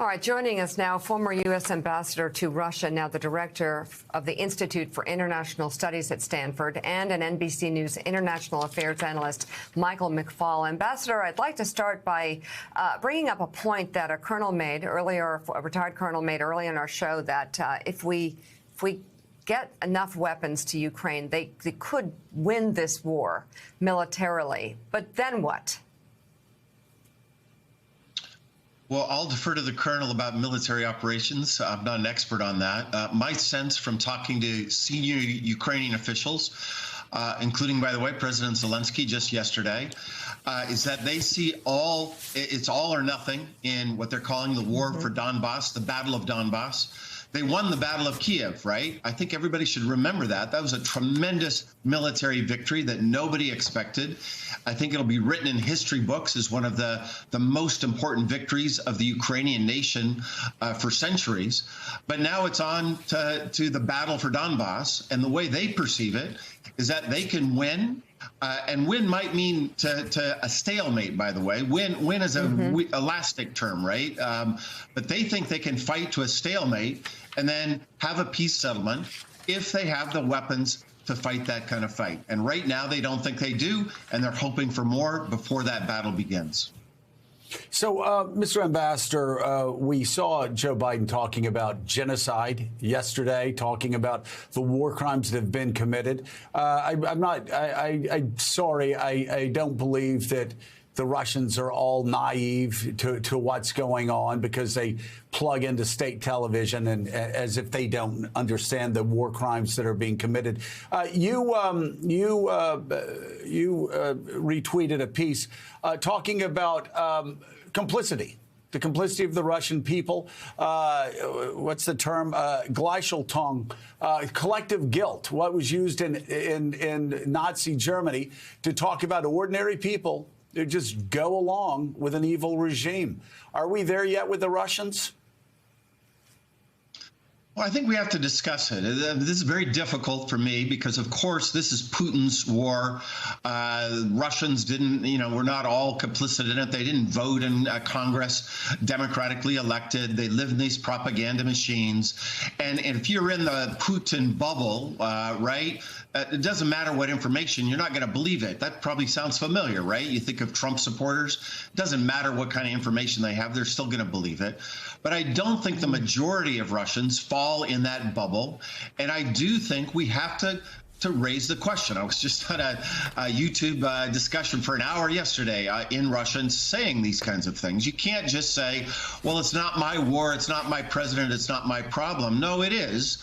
All right, joining us now, former U.S. ambassador to Russia, now the director of the Institute for International Studies at Stanford, and an NBC News international affairs analyst, Michael McFaul. Ambassador, I'd like to start by bringing up a point that a colonel made earlier, a retired colonel made earlier in our show, that if we get enough weapons to Ukraine, they could win this war militarily. But then what? Well, I'll defer to the colonel about military operations. I'm not an expert on that. My sense from talking to senior Ukrainian officials, including, by the way, President Zelensky just yesterday, is that they see it's all or nothing in what they're calling the war for Donbass, the Battle of Donbass. They won the Battle of Kiev, right? I think everybody should remember that. That was a tremendous military victory that nobody expected. I think it'll be written in history books as one of the most important victories of the Ukrainian nation for centuries. But now it's on to the battle for Donbass. And the way they perceive it is that they can win. And win might mean to a stalemate, by the way. Win is a elastic term, right? But they think they can fight to a stalemate and then have a peace settlement if they have the weapons to fight that kind of fight. And right now, they don't think they do, and they're hoping for more before that battle begins. So, Mr. Ambassador, we saw Joe Biden talking about genocide yesterday, talking about the war crimes that have been committed. I'm sorry, I don't believe that the Russians are all naive to what's going on because they plug into state television and as if they don't understand the war crimes that are being committed. You retweeted a piece talking about complicity. The complicity of the Russian people, what's the term? Gleichschaltung, collective guilt. What was used in Nazi Germany to talk about ordinary people who just go along with an evil regime. Are we there yet with the Russians? Well, I think we have to discuss it. This is very difficult for me because, of course, this is Putin's war. Russians didn't, were not all complicit in it. They didn't vote in Congress democratically elected. They live in these propaganda machines. And if you're in the Putin bubble, right, it doesn't matter what information, you're not going to believe it. That probably sounds familiar, right? You think of Trump supporters. It doesn't matter what kind of information they have, they're still going to believe it. But I don't think the majority of Russians fall in that bubble. And I do think we have to raise the question. I was just on a YouTube discussion for an hour yesterday in Russian saying these kinds of things. You can't just say, well, it's not my war, it's not my president, it's not my problem. No, it is,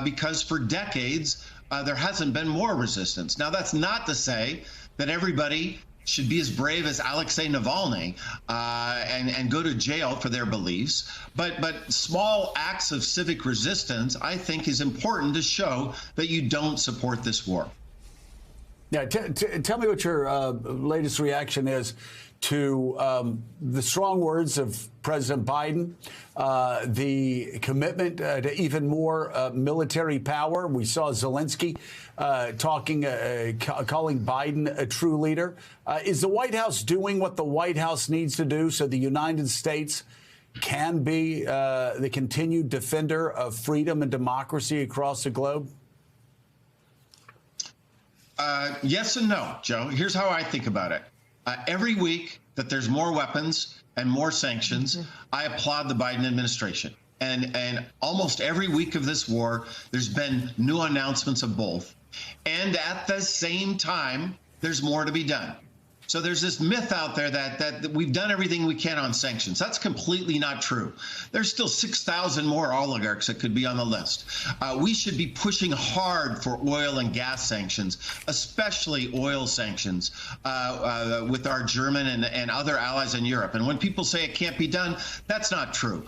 because for decades, there hasn't been more resistance. Now, that's not to say that everybody should be as brave as Alexei Navalny and go to jail for their beliefs. But small acts of civic resistance, I think, is important to show that you don't support this war. Yeah, tell me what your latest reaction is to the strong words of President Biden, the commitment to even more military power. We saw Zelensky calling Biden a true leader. Is the White House doing what the White House needs to do so the United States can be the continued defender of freedom and democracy across the globe? Yes and no, Joe. Here's how I think about it. Every week that there's more weapons and more sanctions, I applaud the Biden administration. And almost every week of this war, there's been new announcements of both. And at the same time, there's more to be done. So there's this myth out there that we've done everything we can on sanctions. That's completely not true. There's still 6,000 more oligarchs that could be on the list. We should be pushing hard for oil and gas sanctions, especially oil sanctions with our German and other allies in Europe. And when people say it can't be done, that's not true.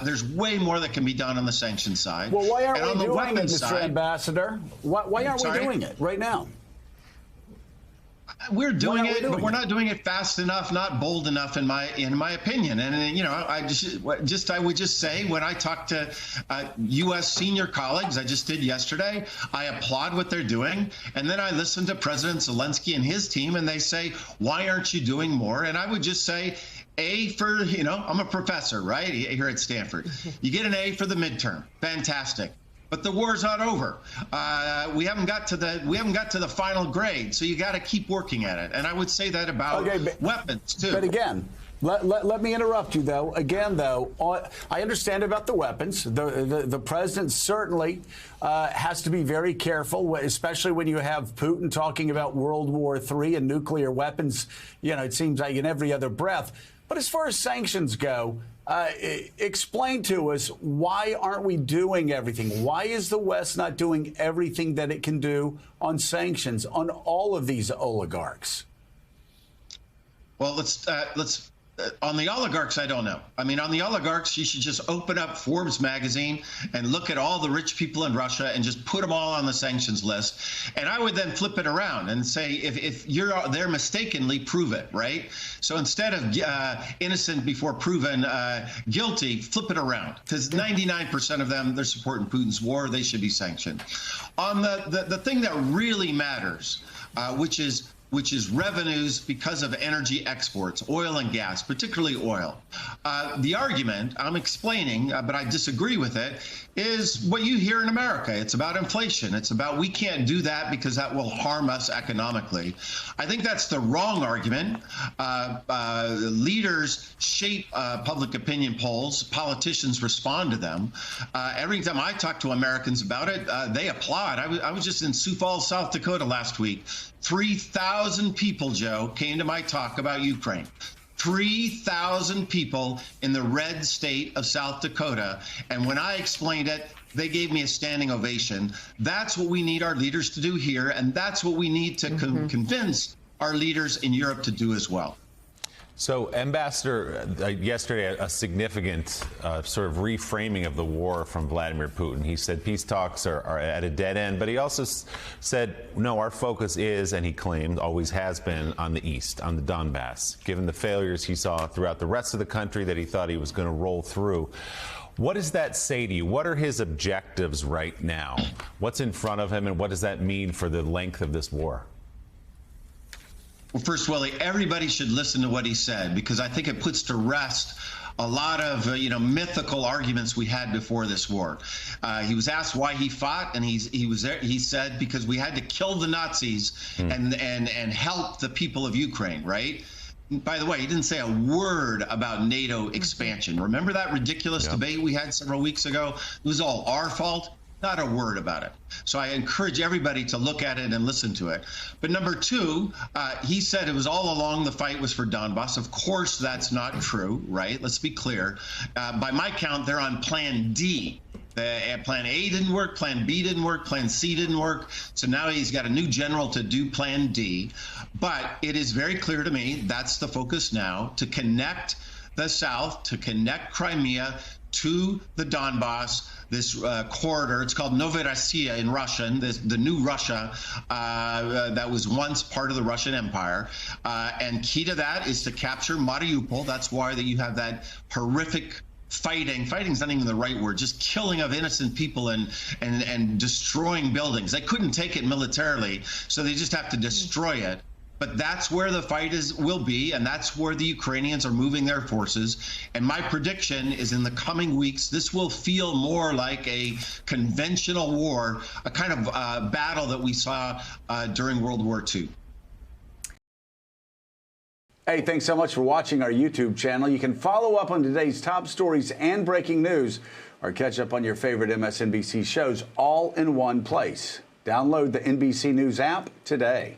There's way more that can be done on the sanctions side. Well, why aren't we doing it, Mr. Ambassador? Why aren't we doing it right now? We're doing it, but we're not doing it fast enough, not bold enough, in my opinion. And I would just say, when I talk to U.S. senior colleagues, I just did yesterday, I applaud what they're doing, and then I listen to President Zelensky and his team, and they say, why aren't you doing more? And I would just say, A for, I'm a professor, right, here at Stanford. You get an A for the midterm. Fantastic. But the war's not over. We haven't got to the final grade, so you got to keep working at it. And I would say that about weapons too. But again, let me interrupt you though. Again, though, I understand about the weapons. The president certainly has to be very careful, especially when you have Putin talking about World War III and nuclear weapons. It seems like in every other breath. But as far as sanctions go, explain to us, why aren't we doing everything? Why is the West not doing everything that it can do on sanctions on all of these oligarchs? Well, let's on the oligarchs, I don't know. I mean, on the oligarchs, you should just open up Forbes magazine and look at all the rich people in Russia and just put them all on the sanctions list. And I would then flip it around and say, if you're there mistakenly, prove it, right? So instead of innocent before proven guilty, flip it around, because 99% of them, they're supporting Putin's war. They should be sanctioned. On the thing that really matters, which is revenues because of energy exports, oil and gas, particularly oil. The argument I'm explaining, but I disagree with it, is what you hear in America. It's about inflation. It's about we can't do that because that will harm us economically. I think that's the wrong argument. Leaders shape public opinion polls. Politicians respond to them. Every time I talk to Americans about it, they applaud. I was just in Sioux Falls, South Dakota last week. 3,000 people, Joe, came to my talk about Ukraine. 3,000 people in the red state of South Dakota. And when I explained it, they gave me a standing ovation. That's what we need our leaders to do here. And that's what we need to convince our leaders in Europe to do as well. So, Ambassador, yesterday, a significant sort of reframing of the war from Vladimir Putin. He said peace talks are at a dead end, but he also said, no, our focus is, and he claimed, always has been, on the East, on the Donbass, given the failures he saw throughout the rest of the country that he thought he was going to roll through. What does that say to you? What are his objectives right now? What's in front of him, and what does that mean for the length of this war? Well, first, Willie, everybody should listen to what he said, because I think it puts to rest a lot of mythical arguments we had before this war. He was asked why he fought, and he said because we had to kill the Nazis and help the people of Ukraine, right? By the way, he didn't say a word about NATO expansion. Remember that ridiculous debate we had several weeks ago? It was all our fault. Not a word about it. So I encourage everybody to look at it and listen to it. But number two, he said it was all along the fight was for Donbass. Of course, that's not true, right? Let's be clear. By my count, they're on Plan D. Plan A didn't work, Plan B didn't work, Plan C didn't work. So now he's got a new general to do Plan D. But it is very clear to me that's the focus now, to connect the South, to connect Crimea to the Donbass, this corridor. It's called Novorossiya in Russian, the new Russia that was once part of the Russian Empire. And key to that is to capture Mariupol. That's why you have that horrific fighting's not even the right word, just killing of innocent people and destroying buildings. They couldn't take it militarily, so they just have to destroy it. But that's where the fight will be, and that's where the Ukrainians are moving their forces. And my prediction is in the coming weeks, this will feel more like a conventional war, a kind of battle that we saw during World War II. Hey, thanks so much for watching our YouTube channel. You can follow up on today's top stories and breaking news, or catch up on your favorite MSNBC shows all in one place. Download the NBC News app today.